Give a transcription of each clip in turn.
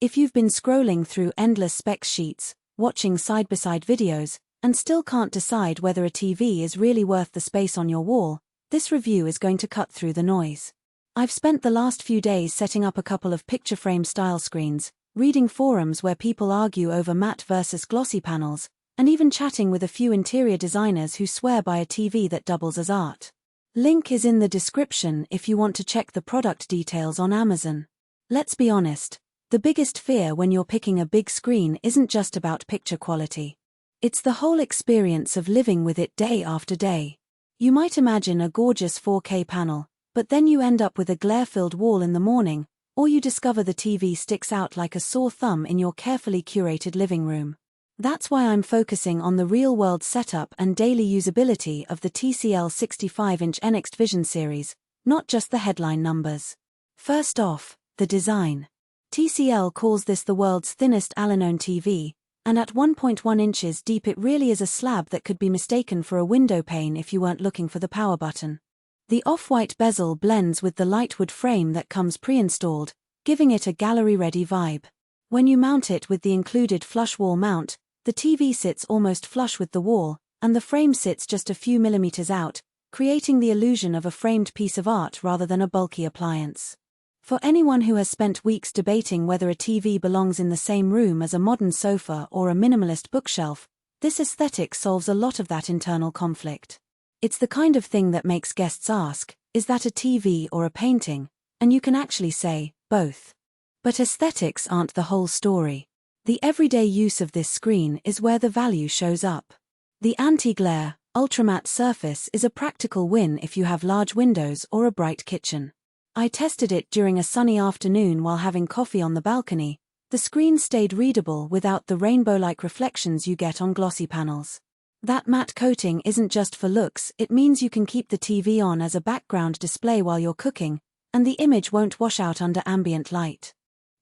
If you've been scrolling through endless spec sheets, watching side-by-side videos, and still can't decide whether a TV is really worth the space on your wall, this review is going to cut through the noise. I've spent the last few days setting up a couple of picture frame style screens, reading forums where people argue over matte versus glossy panels, and even chatting with a few interior designers who swear by a TV that doubles as art. Link is in the description if you want to check the product details on Amazon. Let's be honest, the biggest fear when you're picking a big screen isn't just about picture quality. It's the whole experience of living with it day after day. You might imagine a gorgeous 4K panel, but then you end up with a glare-filled wall in the morning, or you discover the TV sticks out like a sore thumb in your carefully curated living room. That's why I'm focusing on the real-world setup and daily usability of the TCL 65-inch NXTVISION series, not just the headline numbers. First off, the design. TCL calls this the world's thinnest Alinone TV, and at 1.1 inches deep it really is a slab that could be mistaken for a window pane if you weren't looking for the power button. The off-white bezel blends with the lightwood frame that comes pre-installed, giving it a gallery-ready vibe. When you mount it with the included flush wall mount, the TV sits almost flush with the wall, and the frame sits just a few millimeters out, creating the illusion of a framed piece of art rather than a bulky appliance. For anyone who has spent weeks debating whether a TV belongs in the same room as a modern sofa or a minimalist bookshelf, this aesthetic solves a lot of that internal conflict. It's the kind of thing that makes guests ask, is that a TV or a painting? And you can actually say, both. But aesthetics aren't the whole story. The everyday use of this screen is where the value shows up. The anti-glare, ultramatte surface is a practical win if you have large windows or a bright kitchen. I tested it during a sunny afternoon while having coffee on the balcony. The screen stayed readable without the rainbow-like reflections you get on glossy panels. That matte coating isn't just for looks, it means you can keep the TV on as a background display while you're cooking, and the image won't wash out under ambient light.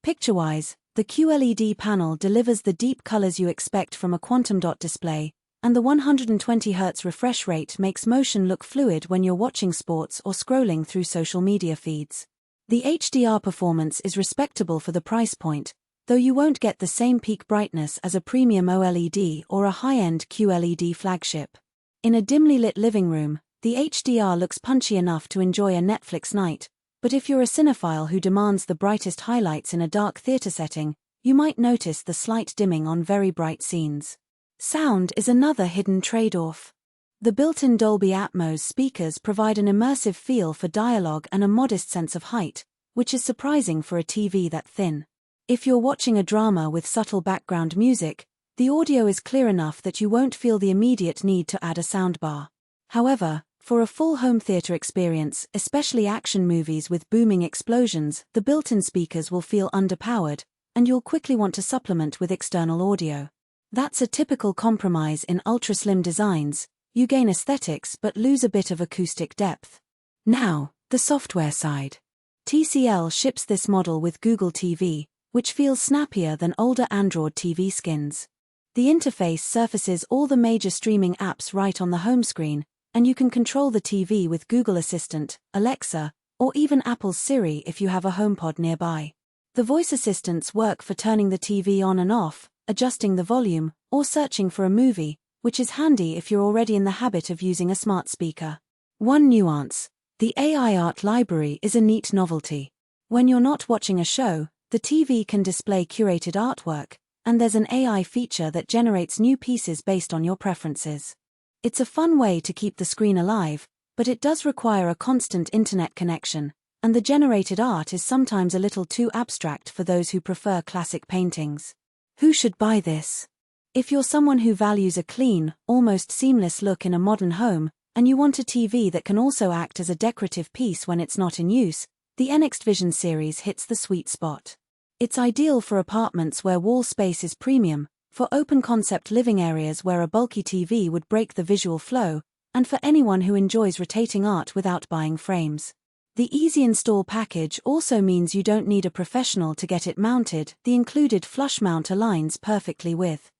Picture-wise, the QLED panel delivers the deep colors you expect from a quantum dot display, and the 120Hz refresh rate makes motion look fluid when you're watching sports or scrolling through social media feeds. The HDR performance is respectable for the price point, though you won't get the same peak brightness as a premium OLED or a high-end QLED flagship. In a dimly lit living room, the HDR looks punchy enough to enjoy a Netflix night, but if you're a cinephile who demands the brightest highlights in a dark theater setting, you might notice the slight dimming on very bright scenes. Sound is another hidden trade-off. The built-in Dolby Atmos speakers provide an immersive feel for dialogue and a modest sense of height, which is surprising for a TV that thin. If you're watching a drama with subtle background music, the audio is clear enough that you won't feel the immediate need to add a soundbar. However, for a full home theater experience, especially action movies with booming explosions, the built-in speakers will feel underpowered, and you'll quickly want to supplement with external audio. That's a typical compromise in ultra-slim designs. You gain aesthetics but lose a bit of acoustic depth. Now, the software side. TCL ships this model with Google TV, which feels snappier than older Android TV skins. The interface surfaces all the major streaming apps right on the home screen, and you can control the TV with Google Assistant, Alexa, or even Apple's Siri if you have a HomePod nearby. The voice assistants work for turning the TV on and off, adjusting the volume, or searching for a movie, which is handy if you're already in the habit of using a smart speaker. One nuance: the AI art library is a neat novelty. When you're not watching a show, the TV can display curated artwork, and there's an AI feature that generates new pieces based on your preferences. It's a fun way to keep the screen alive, but it does require a constant internet connection, and the generated art is sometimes a little too abstract for those who prefer classic paintings. Who should buy this? If you're someone who values a clean, almost seamless look in a modern home, and you want a TV that can also act as a decorative piece when it's not in use, the NXTVISION series hits the sweet spot. It's ideal for apartments where wall space is premium, for open-concept living areas where a bulky TV would break the visual flow, and for anyone who enjoys rotating art without buying frames. The easy install package also means you don't need a professional to get it mounted. The included flush mount aligns perfectly with